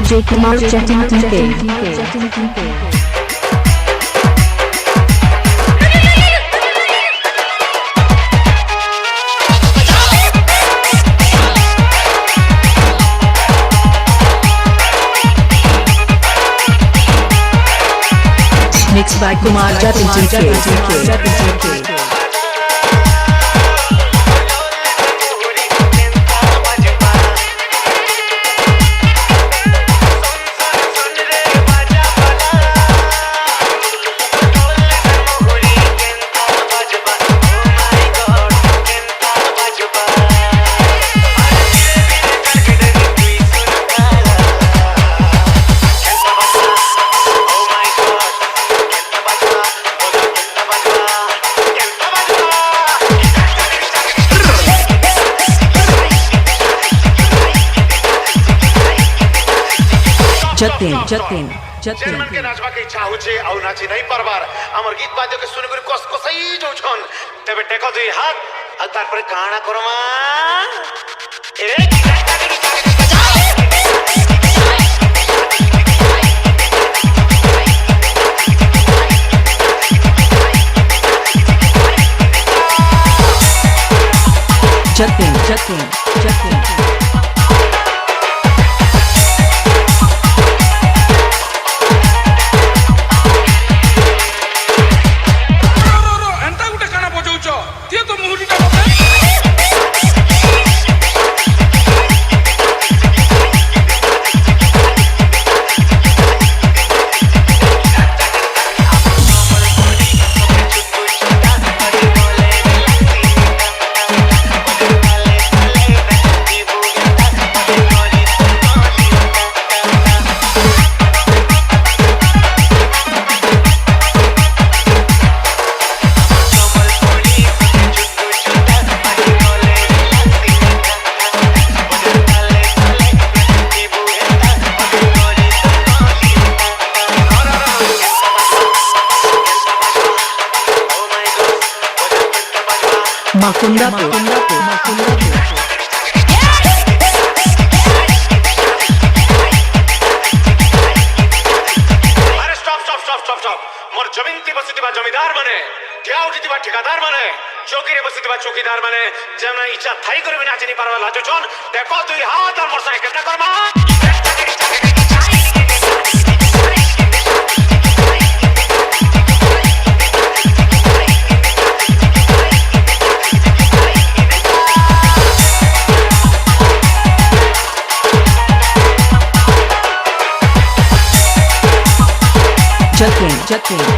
DJ Kumar Jatin TK. Mixed by Kumar Jatin TK. Jatin. जेनमन के नाचवा के इच्छा हो छे औ नाची नहीं परबार हमर गीत बाजे के सुने गुरी कस कसई जो छन तबे टेको दुई हाथ आ तार पर काना करमा Jatin. Makunda. स्टॉप मोर जमीन ती बसतिबा जमीदार बने क्या उठितिबा ठेकेदार बने चौकी रे बसतिबा चौकीदार बने जेना इच्छा थाई करे बिना चिनी पारवा लाजो छन देखो तुई हाथ और मोर साइ केतना करमा Jatin.